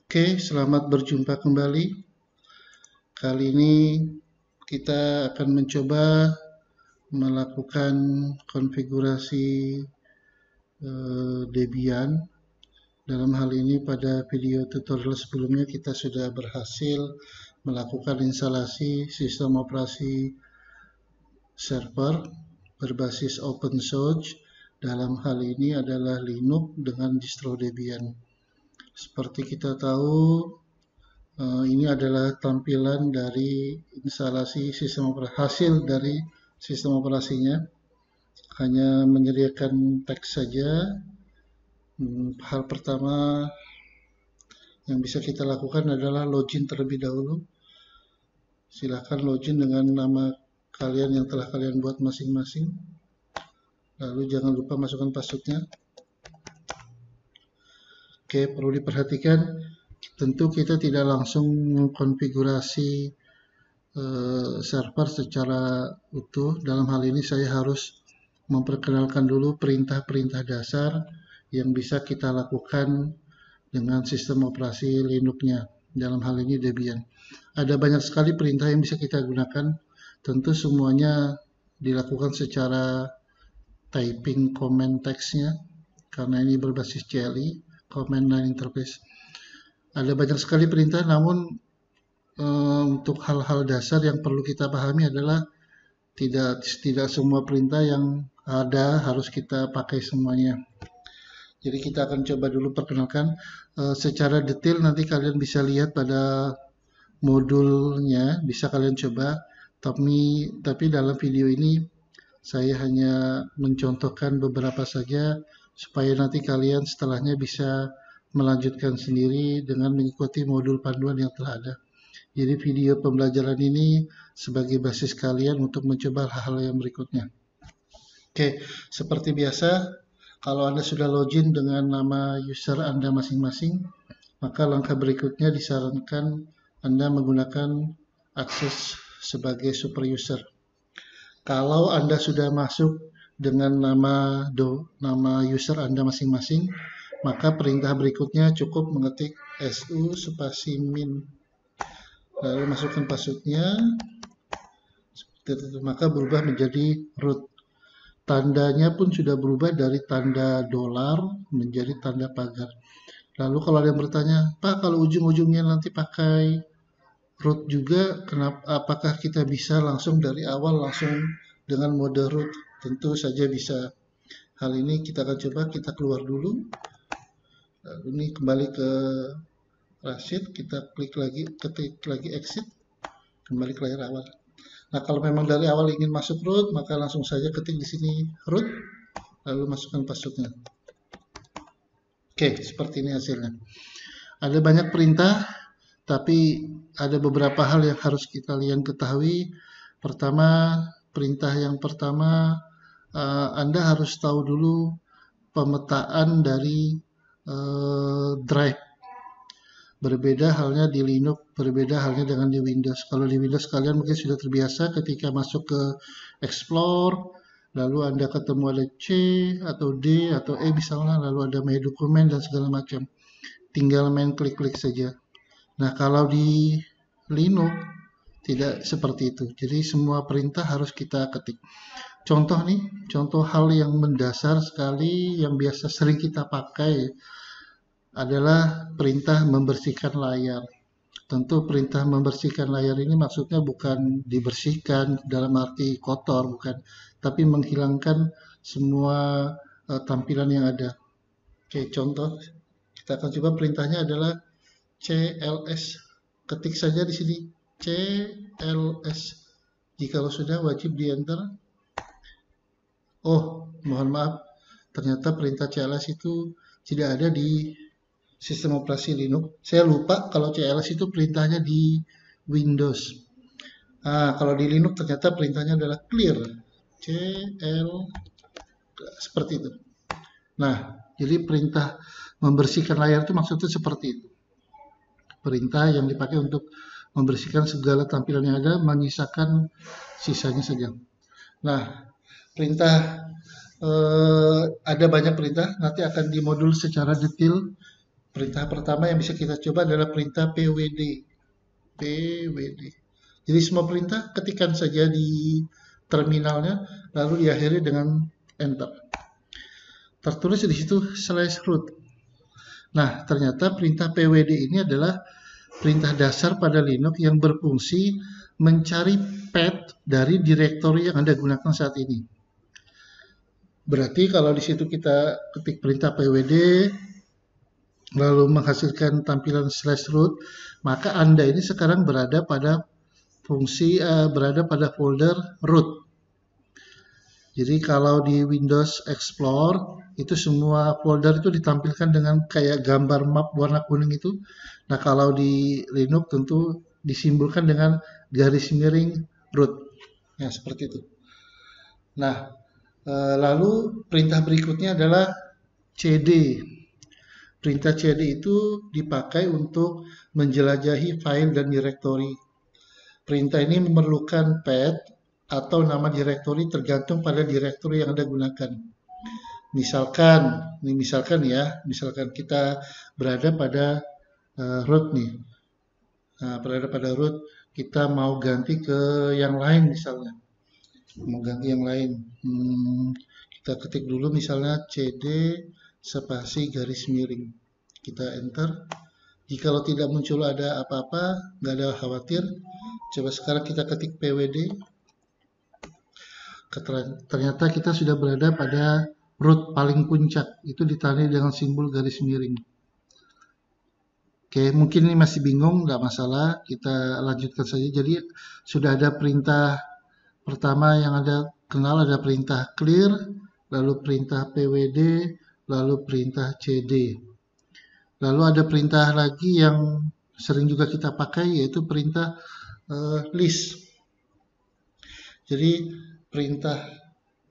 Oke, selamat berjumpa kembali. Kali ini kita akan mencoba melakukan konfigurasi Debian. Dalam hal ini pada video tutorial sebelumnya kita sudah berhasil melakukan instalasi sistem operasi server berbasis open source. Dalam hal ini adalah Linux dengan distro Debian. Seperti kita tahu, ini adalah tampilan dari instalasi sistem operasi, hasil dari sistem operasinya. Hanya menyediakan teks saja. Hal pertama yang bisa kita lakukan adalah login terlebih dahulu. Silahkan login dengan nama kalian yang telah kalian buat masing-masing. Lalu jangan lupa masukkan passwordnya. Oke, perlu diperhatikan, tentu kita tidak langsung mengkonfigurasi server secara utuh. Dalam hal ini saya harus memperkenalkan dulu perintah-perintah dasar yang bisa kita lakukan dengan sistem operasi Linux-nya. Dalam hal ini Debian. Ada banyak sekali perintah yang bisa kita gunakan. Tentu semuanya dilakukan secara typing command text-nya karena ini berbasis CLI, Command Line Interface. Ada banyak sekali perintah, namun untuk hal-hal dasar yang perlu kita pahami adalah tidak semua perintah yang ada harus kita pakai semuanya. Jadi kita akan coba dulu perkenalkan secara detail, nanti kalian bisa lihat pada modulnya, bisa kalian coba. Tapi dalam video ini saya hanya mencontohkan beberapa saja supaya nanti kalian setelahnya bisa melanjutkan sendiri dengan mengikuti modul panduan yang telah ada. Jadi video pembelajaran ini sebagai basis kalian untuk mencoba hal-hal yang berikutnya. Oke, seperti biasa, kalau Anda sudah login dengan nama user Anda masing-masing, maka langkah berikutnya disarankan Anda menggunakan akses sebagai super user. Kalau Anda sudah masuk dengan nama user Anda masing-masing, maka perintah berikutnya cukup mengetik su spasi min, lalu masukkan passwordnya, maka berubah menjadi root. Tandanya pun sudah berubah dari tanda dolar menjadi tanda pagar. Lalu kalau ada yang bertanya, Pak, kalau ujung-ujungnya nanti pakai root juga, apakah kita bisa langsung dari awal langsung dengan mode root? Tentu saja bisa. Hal ini kita akan coba, kita keluar dulu. Lalu ini kembali ke Rashid, kita ketik lagi exit, kembali ke layar awal. Nah, kalau memang dari awal ingin masuk root, maka langsung saja ketik di sini root, lalu masukkan passwordnya. Oke, seperti ini hasilnya. Ada banyak perintah, tapi ada beberapa hal yang harus kalian ketahui. Pertama, perintah yang pertama, Anda harus tahu dulu pemetaan dari drive. Berbeda halnya di Linux, berbeda halnya dengan di Windows. Kalau di Windows kalian mungkin sudah terbiasa ketika masuk ke Explore, lalu Anda ketemu ada C atau D atau E misalnya, lalu ada My Dokumen dan segala macam. Tinggal main klik-klik saja. Nah, kalau di Linux tidak seperti itu. Jadi semua perintah harus kita ketik. Contoh nih, contoh hal yang mendasar sekali yang biasa sering kita pakai adalah perintah membersihkan layar. Tentu perintah membersihkan layar ini maksudnya bukan dibersihkan dalam arti kotor, bukan, tapi menghilangkan semua tampilan yang ada. Oke, contoh kita akan coba, perintahnya adalah cls. Ketik saja di sini cls. Jika sudah, wajib di enter. Oh, mohon maaf, ternyata perintah cls itu tidak ada di sistem operasi Linux. Saya lupa kalau CLS itu perintahnya di Windows. Nah, kalau di Linux ternyata perintahnya adalah clear. CL seperti itu. Nah, jadi perintah membersihkan layar itu maksudnya seperti itu. Perintah yang dipakai untuk membersihkan segala tampilan yang ada, menyisakan sisanya saja. Nah, perintah ada banyak perintah, nanti akan dimodul secara detail Perintah pertama yang bisa kita coba adalah perintah pwd. pwd. Jadi semua perintah ketikkan saja di terminalnya, lalu diakhiri dengan enter. Tertulis di situ /root. Nah, ternyata perintah pwd ini adalah perintah dasar pada Linux yang berfungsi mencari path dari direktori yang Anda gunakan saat ini. Berarti kalau di situ kita ketik perintah pwd lalu menghasilkan tampilan /root, maka Anda ini sekarang berada pada folder root. Jadi kalau di Windows Explorer itu semua folder itu ditampilkan dengan kayak gambar map warna kuning itu. Nah, kalau di Linux tentu disimbolkan dengan garis miring root. Ya, seperti itu. Nah, lalu perintah berikutnya adalah cd. Perintah cd itu dipakai untuk menjelajahi file dan directory. Perintah ini memerlukan path atau nama direktori tergantung pada direktori yang Anda gunakan. Misalkan kita berada pada root nih. Nah, berada pada root, kita mau ganti ke yang lain misalnya. Mau ganti yang lain. Kita ketik dulu misalnya cd spasi garis miring. Kita enter. Jika tidak muncul ada apa-apa, nggak ada khawatir. Coba sekarang kita ketik pwd. Ternyata kita sudah berada pada root paling puncak, itu ditandai dengan simbol garis miring. Oke, mungkin ini masih bingung, nggak masalah, kita lanjutkan saja. Jadi sudah ada perintah pertama yang Anda kenal, ada perintah clear, lalu perintah pwd, lalu perintah cd. Lalu ada perintah lagi yang sering juga kita pakai, yaitu perintah list. Jadi perintah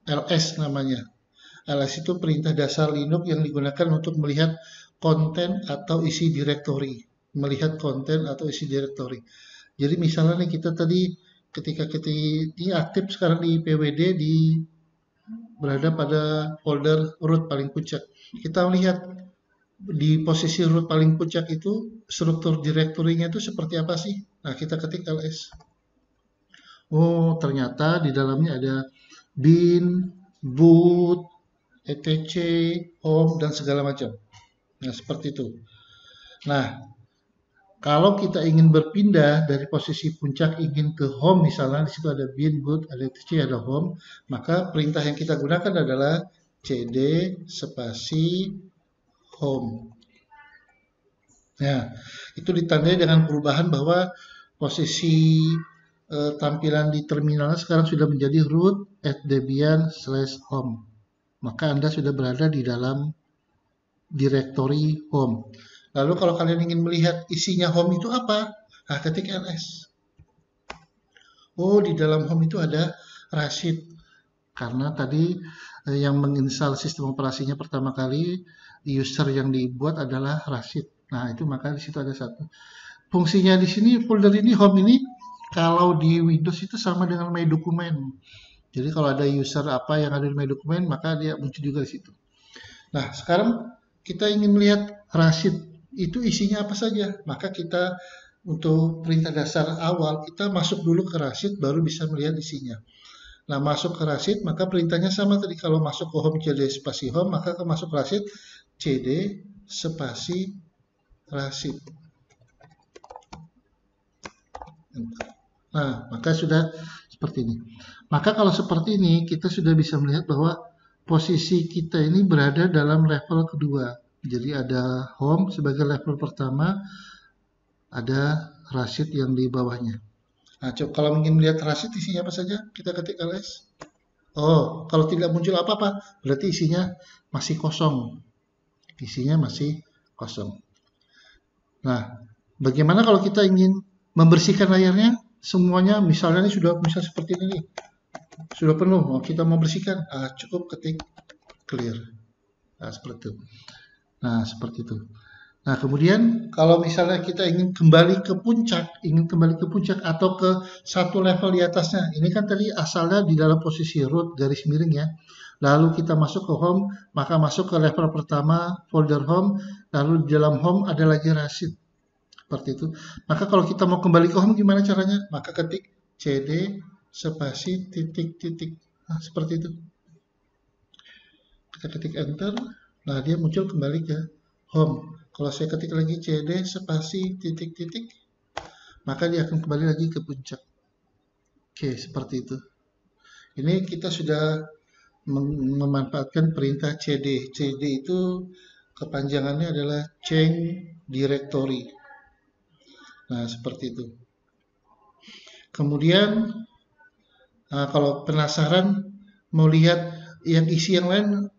ls namanya. ls itu perintah dasar Linux yang digunakan untuk melihat konten atau isi direktori. Jadi misalnya nih kita tadi ketika ini aktif sekarang di pwd berada pada folder root paling puncak. Kita melihat di posisi root paling puncak itu struktur direktorinya itu seperti apa sih? Nah, kita ketik ls. Oh, ternyata di dalamnya ada bin, boot, etc, home, dan segala macam. Nah, seperti itu. Nah, kalau kita ingin berpindah dari posisi puncak ingin ke home, misalnya di situ ada bin, boot, ada etc, ada home, maka perintah yang kita gunakan adalah cd spasi home. Nah, itu ditandai dengan perubahan bahwa posisi tampilan di terminalnya sekarang sudah menjadi root @debian/home. Maka Anda sudah berada di dalam direktori home. Lalu kalau kalian ingin melihat isinya home itu apa? Nah, ketik ls. Oh, di dalam home itu ada Rashid. Karena tadi yang menginstal sistem operasinya pertama kali, user yang dibuat adalah Rashid. Nah, itu maka di situ ada satu. Fungsinya di sini, folder ini, home ini, kalau di Windows itu sama dengan My Dokumen. Jadi kalau ada user apa yang ada di My Dokumen, maka dia muncul juga di situ. Nah, sekarang kita ingin melihat Rashid itu isinya apa saja. Maka kita untuk perintah dasar awal, kita masuk dulu ke Rashid, baru bisa melihat isinya. Nah, masuk ke Rashid, maka perintahnya sama tadi. Kalau masuk ke home cd spasi home, maka masuk Rashid cd spasi Rashid. Nah, maka sudah seperti ini. Maka kalau seperti ini, kita sudah bisa melihat bahwa posisi kita ini berada dalam level kedua. Jadi ada home sebagai level pertama, ada Rashid yang di bawahnya. Nah, coba kalau ingin melihat Rashid isinya apa saja, kita ketik ls. Oh, kalau tidak muncul apa-apa, berarti isinya masih kosong. Isinya masih kosong. Nah, bagaimana kalau kita ingin membersihkan layarnya? Semuanya misalnya ini sudah seperti ini nih. Sudah penuh, oh, kita mau bersihkan, cukup ketik clear. Nah, seperti itu. Nah, kemudian kalau misalnya kita ingin kembali ke puncak atau ke satu level di atasnya, ini kan tadi asalnya di dalam posisi root garis miring ya. lalu kita masuk ke home, maka masuk ke level pertama, folder home, lalu di dalam home ada lagi rashid. Seperti itu. Maka kalau kita mau kembali ke home gimana caranya? Maka ketik cd spasi titik-titik. Nah, seperti itu. Kita ketik enter, nah dia muncul kembali ke home. Kalau saya ketik lagi cd spasi titik-titik, maka dia akan kembali lagi ke puncak. Oke, seperti itu. Ini kita sudah memanfaatkan perintah cd. cd itu kepanjangannya adalah change directory. Nah, seperti itu. Kemudian, kalau penasaran mau lihat yang isi yang lain,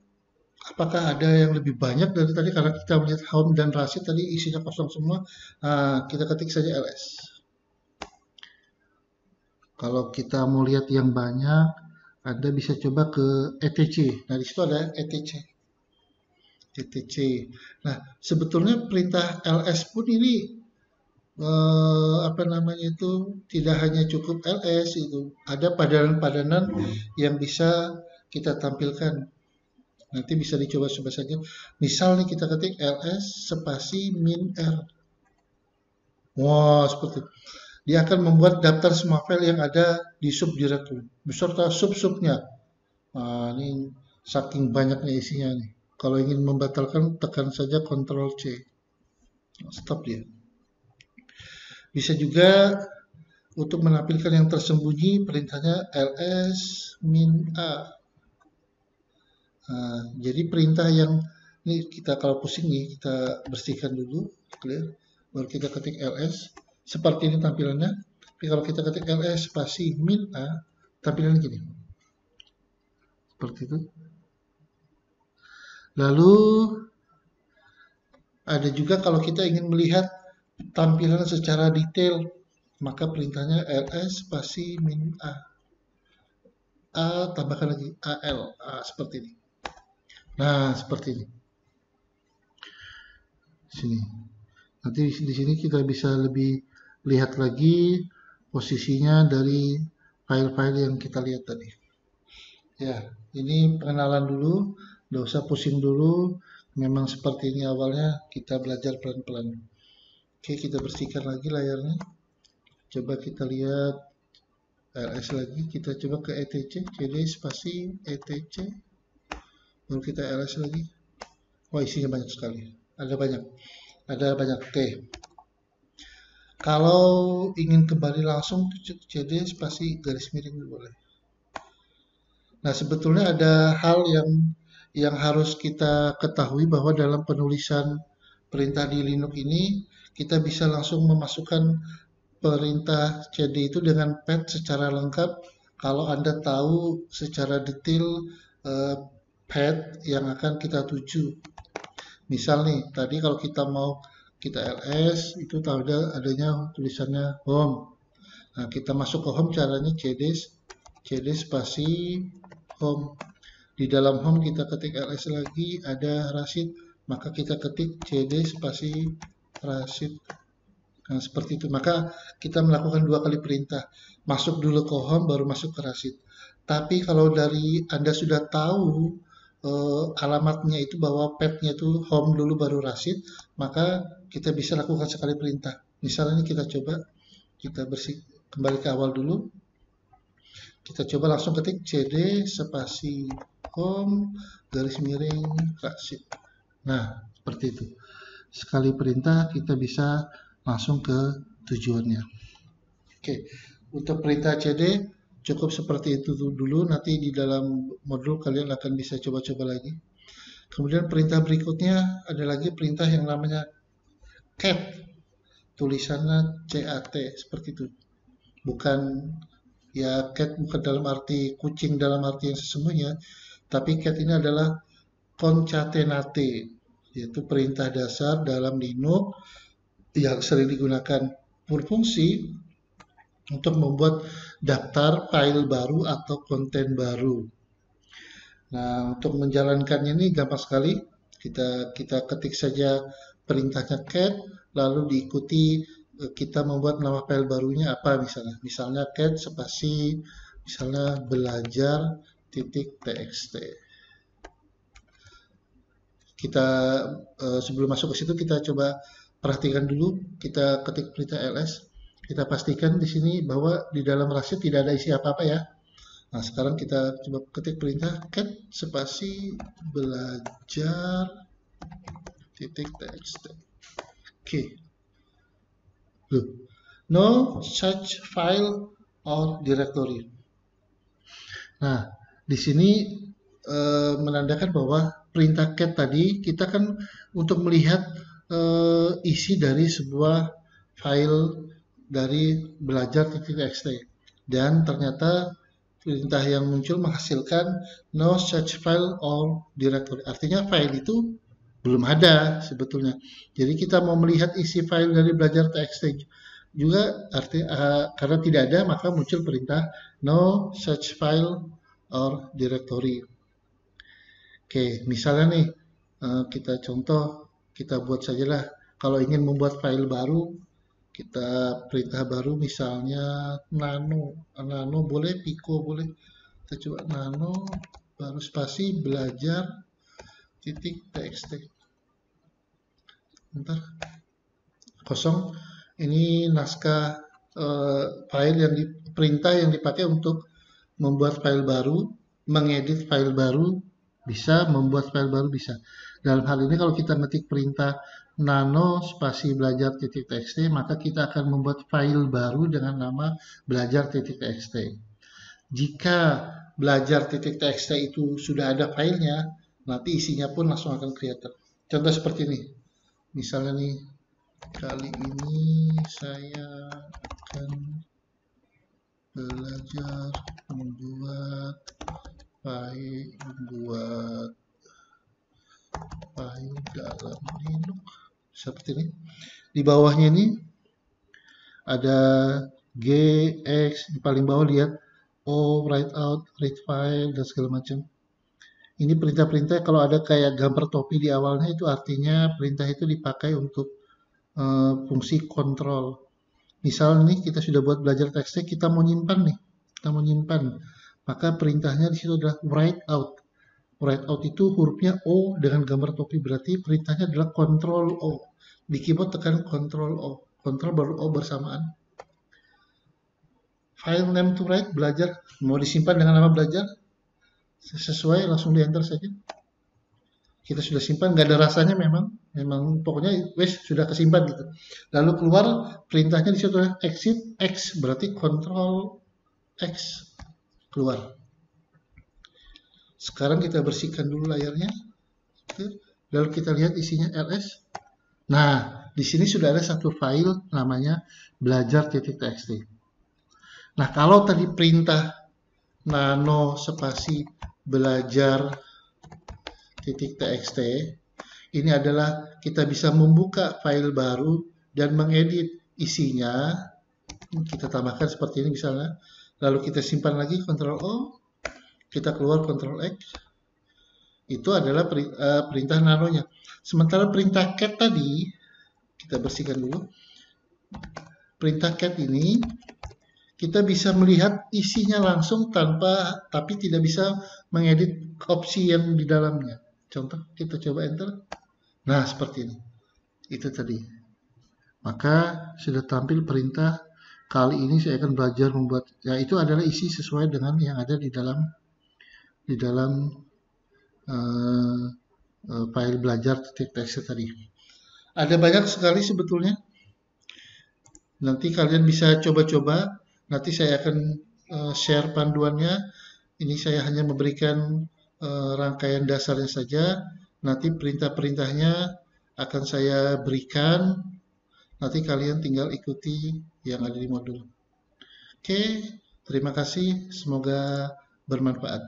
apakah ada yang lebih banyak dari tadi, karena kita melihat home dan rashid tadi isinya kosong semua. Kita ketik saja ls. Kalau kita mau lihat yang banyak, Anda bisa coba ke etc. Nah, di situ ada etc. Nah, sebetulnya perintah ls pun ini tidak hanya cukup ls, itu ada padanan-padanan yang bisa kita tampilkan. Nanti bisa dicoba-coba saja. Misal nih kita ketik ls spasi min r. Wah, seperti itu. Dia akan membuat daftar semua file yang ada di subdirectory beserta sub-subnya. Nah, ini saking banyaknya isinya nih. Kalau ingin membatalkan, tekan saja Ctrl C. Stop dia. Bisa juga untuk menampilkan yang tersembunyi, perintahnya ls min a. Nah, jadi perintah yang ini kita kalau pusing nih, kita bersihkan dulu, clear. Baru kita ketik ls. Seperti ini tampilannya. Tapi kalau kita ketik ls spasi min a, tampilannya gini. Seperti itu. Lalu ada juga kalau kita ingin melihat tampilan secara detail, maka perintahnya ls spasi min a. A tambahkan lagi al. Seperti ini. Nah, seperti ini. Sini. Nanti di sini kita bisa lebih lihat lagi posisinya dari file-file yang kita lihat tadi. Ya, ini pengenalan dulu, nggak usah pusing dulu. Memang seperti ini awalnya, kita belajar pelan-pelan. Oke, kita bersihkan lagi layarnya. Coba kita lihat ls lagi, kita coba ke etc, cd spasi etc, baru kita ls lagi. Wah, isinya banyak sekali, ada banyak. Oke. Kalau ingin kembali langsung cd spasi garis miring boleh. Nah, sebetulnya ada hal yang harus kita ketahui, bahwa dalam penulisan perintah di Linux ini kita bisa langsung memasukkan perintah cd itu dengan pad secara lengkap kalau Anda tahu secara detail pad yang akan kita tuju. Misal nih, tadi kalau kita mau kita ls, itu adanya tulisannya home. Nah, kita masuk ke home, caranya cd spasi home. Di dalam home kita ketik ls lagi, ada rashid, maka kita ketik cd spasi rashid. Nah, seperti itu. Maka kita melakukan 2 kali perintah. Masuk dulu ke home, baru masuk ke rashid. Tapi kalau dari Anda sudah tahu alamatnya itu, bahwa padnya itu home dulu baru rashid, maka kita bisa lakukan sekali perintah. Misalnya ini kita coba, kita kembali ke awal dulu. Kita coba langsung ketik cd spasi home garis miring rashid. Nah, seperti itu. Sekali perintah kita bisa langsung ke tujuannya. Oke, untuk perintah cd cukup seperti itu dulu. Nanti di dalam modul kalian akan bisa coba-coba lagi. Kemudian perintah berikutnya ada lagi perintah yang namanya cat. Tulisannya cat seperti itu. Bukan ya, cat bukan dalam arti kucing dalam arti yang sesungguhnya, tapi cat ini adalah concatenate, yaitu perintah dasar dalam Linux yang sering digunakan berfungsi untuk membuat daftar file baru atau konten baru. Nah, untuk menjalankannya ini gampang sekali. Kita ketik saja perintahnya cat, lalu diikuti kita membuat nama file barunya apa misalnya. Misalnya cat spasi misalnya belajar.txt. Kita sebelum masuk ke situ kita coba perhatikan dulu, kita ketik perintah ls, kita pastikan di sini bahwa di dalam rasio tidak ada isi apa-apa ya. Nah, sekarang kita coba ketik perintah cat spasi belajar titik txt. Oke. Loh, no such file or directory. Nah, di sini menandakan bahwa perintah cat tadi kita kan untuk melihat isi dari sebuah file dari belajar.txt, dan ternyata perintah yang muncul menghasilkan no such file or directory. Artinya file itu belum ada sebetulnya. Jadi kita mau melihat isi file dari belajar.txt juga karena tidak ada, maka muncul perintah no such file or directory. Oke, misalnya nih kita contoh, kita buat sajalah kalau ingin membuat file baru, kita perintah baru misalnya nano boleh, pico boleh. Kita coba nano baru spasi belajar titik txt. Bentar, kosong. Ini naskah file yang perintah yang dipakai untuk membuat file baru, mengedit file baru bisa, membuat file baru bisa. Dalam hal ini kalau kita ngetik perintah nano spasi belajar titik txt, maka kita akan membuat file baru dengan nama belajar titik txt. Jika belajar titik txt itu sudah ada filenya, nanti isinya pun langsung akan kelihatan. Contoh seperti ini. Misalnya nih, kali ini saya akan belajar membuat file dalam Linux seperti ini. Di bawahnya ini ada GX, di paling bawah lihat O, write out, read file, dan segala macam. Ini perintah-perintah kalau ada kayak gambar topi di awalnya, itu artinya perintah itu dipakai untuk fungsi kontrol. Misal nih kita sudah buat belajar txt, kita mau nyimpan nih, maka perintahnya di situ adalah write out. Write out itu hurufnya O dengan gambar topi, berarti perintahnya adalah Ctrl O. Di keyboard tekan Ctrl O, Ctrl baru O bersamaan. File name to write, belajar, mau disimpan dengan nama belajar, sesuai langsung di enter saja. Kita sudah simpan, nggak ada rasanya memang pokoknya wes sudah kesimpan gitu. Lalu keluar perintahnya di situ adalah exit X, berarti Ctrl X keluar. Sekarang kita bersihkan dulu layarnya, lalu kita lihat isinya ls. Nah, di sini sudah ada satu file namanya belajar.txt. Nah, kalau tadi perintah nano spasi belajar.txt, ini adalah kita bisa membuka file baru dan mengedit isinya. Kita tambahkan seperti ini misalnya. Lalu kita simpan lagi, Ctrl O, kita keluar Ctrl X. Itu adalah perintah nanonya. Sementara perintah cat tadi, kita bersihkan dulu. Perintah cat ini, kita bisa melihat isinya langsung tapi tidak bisa mengedit opsi yang di dalamnya. Contoh, kita coba enter. Nah, seperti ini. Itu tadi. Maka sudah tampil perintah. Kali ini saya akan belajar membuat, ya itu adalah isi sesuai dengan yang ada di dalam file belajar.txt tadi. Ada banyak sekali sebetulnya. Nanti kalian bisa coba-coba. Nanti saya akan share panduannya. Ini saya hanya memberikan rangkaian dasarnya saja. Nanti perintah-perintahnya akan saya berikan. Nanti kalian tinggal ikuti yang ada di modul. Oke, terima kasih. Semoga bermanfaat.